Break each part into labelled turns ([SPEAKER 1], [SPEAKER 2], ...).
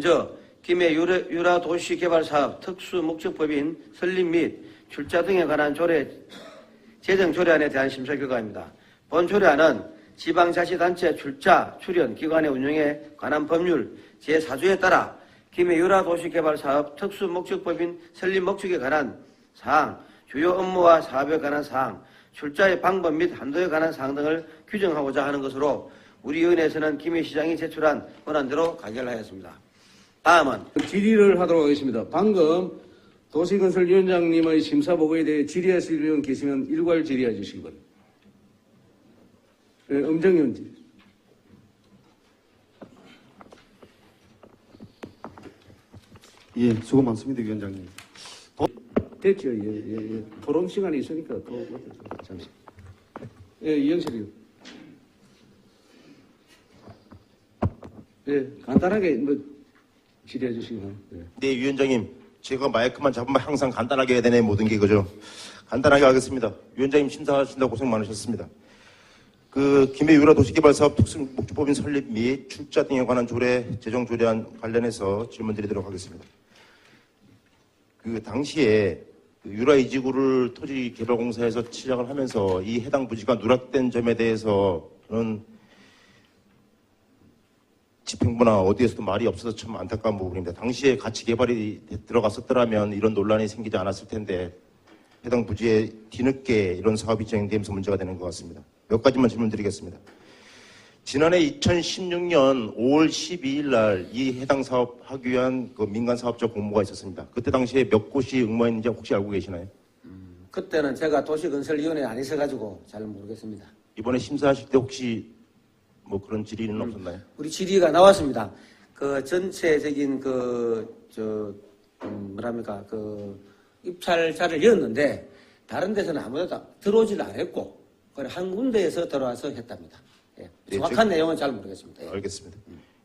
[SPEAKER 1] 먼저 김해 유라 도시개발사업 특수목적법인 설립 및 출자 등에 관한 제정 조례안에 대한 심사 결과입니다. 본 조례안은 지방자치단체 출자, 출연, 기관의 운영에 관한 법률 제4조에 따라 김해 유라 도시개발사업 특수목적법인 설립 목적에 관한 사항, 주요 업무와 사업에 관한 사항, 출자의 방법 및 한도에 관한 사항 등을 규정하고자 하는 것으로 우리 위원회에서는 김해시장이 제출한 권한대로 가결하였습니다. 다음은
[SPEAKER 2] 질의를 하도록 하겠습니다. 방금 도시건설위원장님의 심사보고에 대해 질의하실 분 계시면 일괄 질의해 주시기 바랍니다. 네, 엄정현 질.
[SPEAKER 3] 예, 수고 많습니다, 위원장님.
[SPEAKER 2] 됐죠. 예. 토론 시간이 있으니까 더 잠시. 예, 이영철 의원. 예, 간단하게 질의해 주시기 바랍니다.
[SPEAKER 4] 네, 위원장님. 제가 마이크만 잡으면 항상 간단하게 해야 되네, 모든 게, 그죠? 간단하게 하겠습니다. 위원장님 심사하신다고 고생 많으셨습니다. 김해 유라 도시개발사업 특수목적법인 설립 및 출자 등에 관한 제정 조례안 관련해서 질문드리도록 하겠습니다. 당시에 유라 이지구를 토지개발공사에서 시작을 하면서 이 해당 부지가 누락된 점에 대해서는 집행부나 어디에서도 말이 없어서 참 안타까운 부분입니다. 당시에 같이 개발이 들어갔었더라면 이런 논란이 생기지 않았을 텐데 해당 부지에 뒤늦게 이런 사업이 진행되면서 문제가 되는 것 같습니다. 몇 가지만 질문드리겠습니다. 지난해 2016년 5월 12일 날 이 해당 사업 하기 위한 민간 사업자 공모가 있었습니다. 그때 당시에 몇 곳이 응모했는지 혹시 알고 계시나요?
[SPEAKER 1] 그때는 제가 도시건설위원회에 안 있어가지고 잘 모르겠습니다.
[SPEAKER 4] 이번에 심사하실 때 혹시 그런 질의는 없었나요?
[SPEAKER 1] 우리 질의가 나왔습니다. 전체적인 입찰자를 열었는데 다른 데서는 아무데도 들어오지를 않았고 한 군데에서 들어와서 했답니다. 예. 정확한 내용은 잘 모르겠습니다. 예.
[SPEAKER 4] 알겠습니다.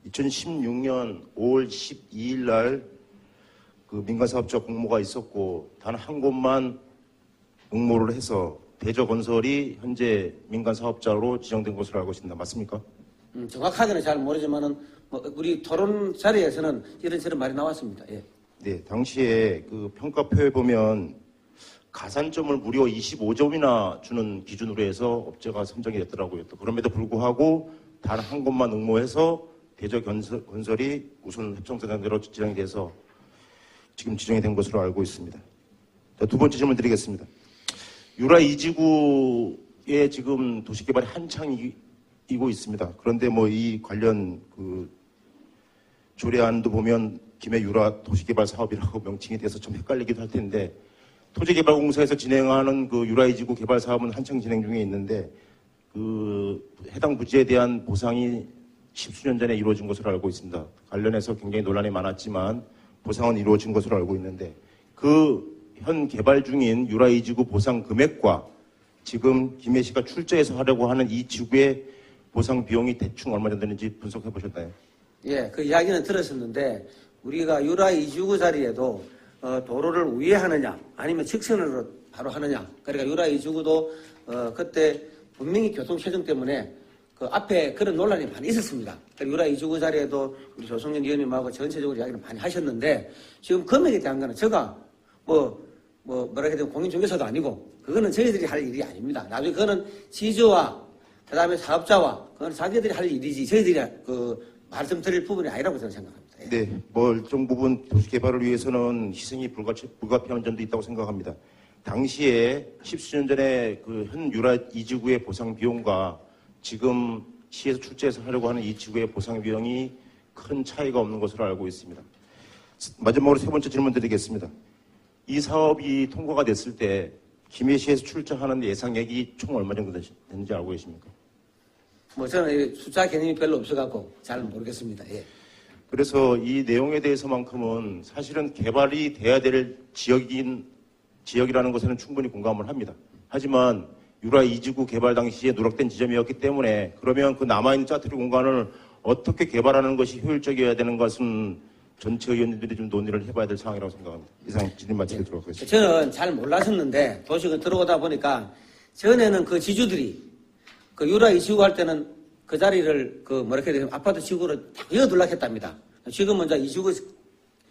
[SPEAKER 4] 2016년 5월 12일 날 민간사업자 공모가 있었고 단 한 곳만 응모를 해서 대저건설이 현재 민간사업자로 지정된 것으로 알고 있습니다. 맞습니까?
[SPEAKER 1] 정확하게는 잘 모르지만은 우리 토론 자리에서는 이런저런 말이 나왔습니다. 예.
[SPEAKER 4] 네, 당시에 평가표에 보면 가산점을 무려 25점이나 주는 기준으로 해서 업체가 선정이 됐더라고요. 또 그럼에도 불구하고 단 한 곳만 응모해서 대저건설이 우선 협정사장대로 지정이 돼서 지금 지정이 된 것으로 알고 있습니다. 자, 두 번째 질문 드리겠습니다. 유라 이지구에 지금 도시개발이 한창이고 있습니다. 그런데 이 관련 조례안도 보면 김해 유라 도시개발 사업이라고 명칭이 돼서 좀 헷갈리기도 할 텐데 토지개발공사에서 진행하는 유라 이지구 개발 사업은 한창 진행 중에 있는데 해당 부지에 대한 보상이 십수년 전에 이루어진 것으로 알고 있습니다. 관련해서 굉장히 논란이 많았지만 보상은 이루어진 것으로 알고 있는데 현 개발 중인 유라 이지구 보상 금액과 지금 김해시가 출자해서 하려고 하는 이 지구의 보상 비용이 대충 얼마 정도 되는지 분석해 보셨나요?
[SPEAKER 1] 예, 그 이야기는 들었었는데 우리가 유라 이지구 자리에도 도로를 우회하느냐 아니면 직선으로 바로 하느냐. 그러니까 유라 이지구도 그때 분명히 교통체증 때문에 앞에 그런 논란이 많이 있었습니다. 유라 이지구 자리에도 우리 조성현 의원님하고 전체적으로 이야기를 많이 하셨는데 지금 금액에 대한 거는 제가 뭐라 해야 되나 공인중개사도 아니고 그거는 저희들이 할 일이 아닙니다. 나중에 그거는 지주와 그다음에 사업자와 그건 자기들이 할 일이지 저희들이 말씀드릴 부분이 아니라고 저는 생각합니다. 예.
[SPEAKER 4] 네, 일정 부분 도시 개발을 위해서는 희생이 불가피한 점도 있다고 생각합니다. 당시에 십수년 전에 현 유라 이지구의 보상 비용과 지금 시에서 출제해서 하려고 하는 이 지구의 보상 비용이 큰 차이가 없는 것으로 알고 있습니다. 마지막으로 세 번째 질문 드리겠습니다. 이 사업이 통과가 됐을 때 김해시에서 출자하는 예상액이 총 얼마 정도 되는지 알고 계십니까?
[SPEAKER 1] 저는 숫자 개념이 별로 없어갖고 잘 모르겠습니다. 예.
[SPEAKER 4] 그래서 이 내용에 대해서만큼은 사실은 개발이 돼야 될 지역이라는 것에는 충분히 공감을 합니다. 하지만 유라 이지구 개발 당시에 누락된 지점이었기 때문에 그러면 남아있는 짜투리 공간을 어떻게 개발하는 것이 효율적이어야 되는 것은 전체 의원님들이 좀 논의를 해봐야 될 상황이라고 생각합니다. 이상 질의 마치도록 하겠습니다.
[SPEAKER 1] 저는 잘 몰랐었는데 도시가 들어오다 보니까 전에는 지주들이 유라 이지구 할 때는 그 자리를 아파트 지구로 다 이어둘락 했답니다. 지금은 이제 이주구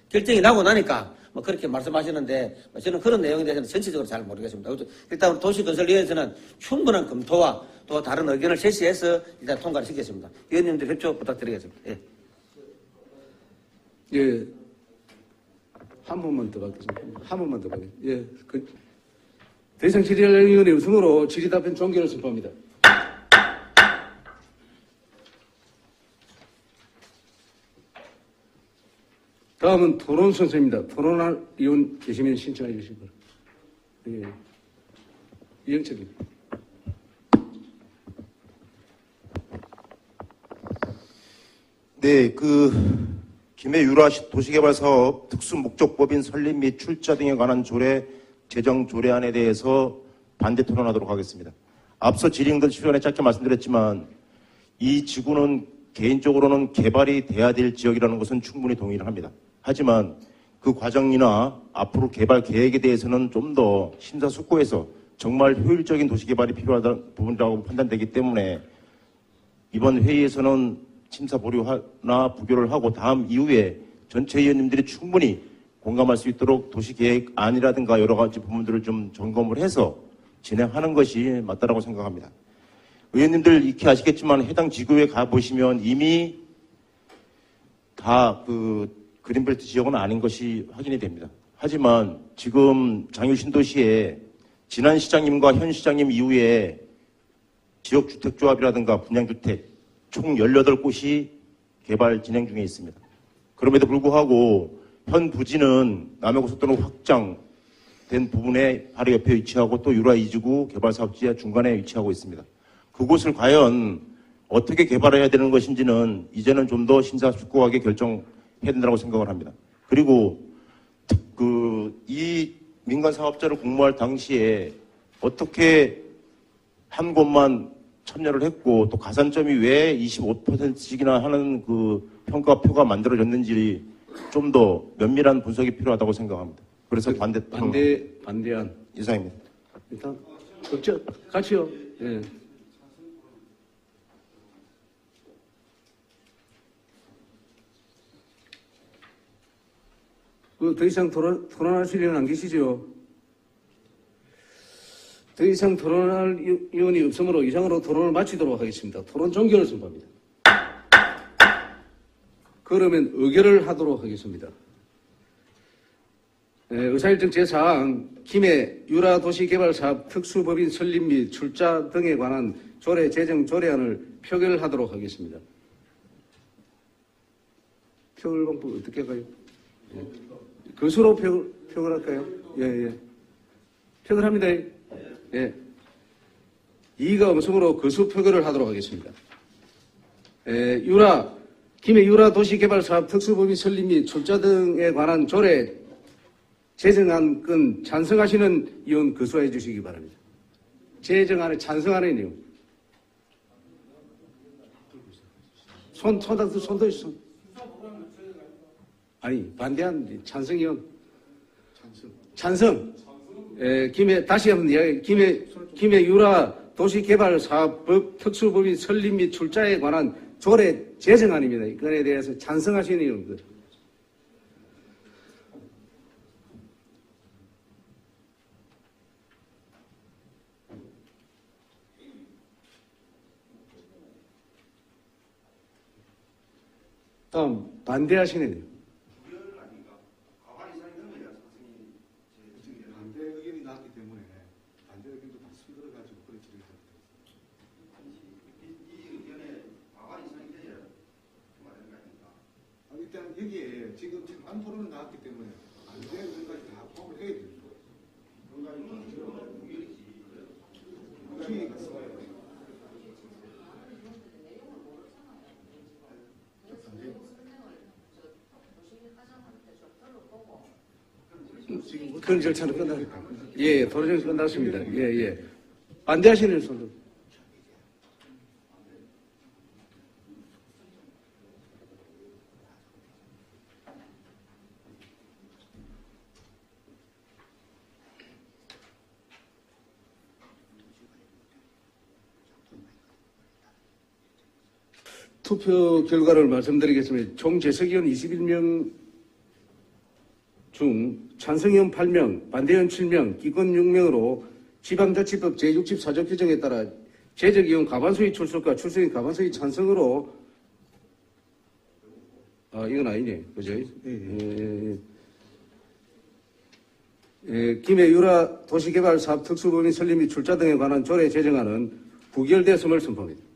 [SPEAKER 1] 결정이 나고 나니까 뭐 그렇게 말씀하시는데 저는 그런 내용에 대해서는 전체적으로 잘 모르겠습니다. 일단 우리 도시건설위원회에서는 충분한 검토와 또 다른 의견을 제시해서 일단 통과를 시켰습니다. 위원님들 협조 부탁드리겠습니다. 예.
[SPEAKER 2] 예. 한 번만 더 받겠습니다. 한 번만 더 받겠습니다. 예. 더 이상 질의할 의원의 우승으로 질의 답변 종결을 선포합니다. 다음은 토론 순서입니다. 토론할 의원 계시면 신청해 주시기 바랍니다. 예. 이영철님.
[SPEAKER 4] 네, 김해 유라 도시개발 사업 특수목적법인 설립 및 출자 등에 관한 조례 제정 조례안에 대해서 반대 토론하도록 하겠습니다. 앞서 질의응답 시간에 짧게 말씀드렸지만 이 지구는 개인적으로는 개발이 돼야 될 지역이라는 것은 충분히 동의를 합니다. 하지만 그 과정이나 앞으로 개발 계획에 대해서는 좀 더 심사숙고해서 정말 효율적인 도시개발이 필요하다는 부분이라고 판단되기 때문에 이번 회의에서는 심사 보류나 부결을 하고 다음 이후에 전체 의원님들이 충분히 공감할 수 있도록 도시계획안이라든가 여러 가지 부분들을 좀 점검을 해서 진행하는 것이 맞다라고 생각합니다. 의원님들 익히 아시겠지만 해당 지구에 가보시면 이미 다 그린벨트 지역은 아닌 것이 확인이 됩니다. 하지만 지금 장유 신도시에 지난 시장님과 현 시장님 이후에 지역주택조합이라든가 분양주택 총 18곳이 개발 진행 중에 있습니다. 그럼에도 불구하고 현 부지는 남해고속도로 확장된 부분에 바로 옆에 위치하고 또 유라 2지구 개발사업지의 중간에 위치하고 있습니다. 그곳을 과연 어떻게 개발해야 되는 것인지는 이제는 좀 더 심사숙고하게 결정해야 된다고 생각을 합니다. 그리고 이 민간 사업자를 공모할 당시에 어떻게 한 곳만 참여를 했고 또 가산점이 왜 25%씩이나 하는 평가표가 만들어졌는지 좀 더 면밀한 분석이 필요하다고 생각합니다. 그래서
[SPEAKER 2] 반대안
[SPEAKER 4] 이상입니다.
[SPEAKER 2] 일단 없죠? 같이요. 예. 더 이상 토론하실 의원 안 계시죠? 더 이상 토론할 의원이 없으므로 이상으로 토론을 마치도록 하겠습니다. 토론 종결을 선포합니다. 그러면 의결을 하도록 하겠습니다. 의사일정 제4항 김해 유라도시개발사업 특수법인 설립 및 출자 등에 관한 조례 제정 조례안을 표결하도록 하겠습니다. 표결 방법 어떻게 할까요? 예. 거수로 표결할까요? 예. 표결합니다. 예. 이의가 없으므로 거수 표결을 하도록 하겠습니다. 김해 유라도시개발사업 특수법인 설립 및 출자 등에 관한 조례 제정안 건 찬성하시는 의원 거수해 주시기 바랍니다. 제정안에 찬성하는 의원. 손 들으시죠. 아니, 반대한 찬성 의원. 찬성. 다시 한번 이야기. 김해 유라 도시개발사업법 특수법인 설립 및 출자에 관한 조례 제정안입니다. 이건에 대해서 찬성하시는 의원들. 다음 반대하시는 의원.
[SPEAKER 3] 반대 의견이 나왔기 때문에 반대 의견도 다 손들어가지고 그렇게 일단 여기에 지금 안 토론은 나왔기 때문에 반대 의견까지 다 포함을 해야 됩니다.
[SPEAKER 2] 그런 절차는 끝났습니다. 예, 토론이 끝났습니다. 예. 반대하시는 손들. 투표 결과를 말씀드리겠습니다. 총 재석의원 21명 중 찬성의원 8명, 반대의원 7명, 기권 6명으로 지방자치법 제64조 규정에 따라 재적의원 과반수의 출석과 출석인 과반수의 찬성으로 이건 아니네. 그죠? 김해 유라 도시개발 사업 특수법인 설립 및 출자 등에 관한 조례 제정안은 부결되었음을 선포합니다.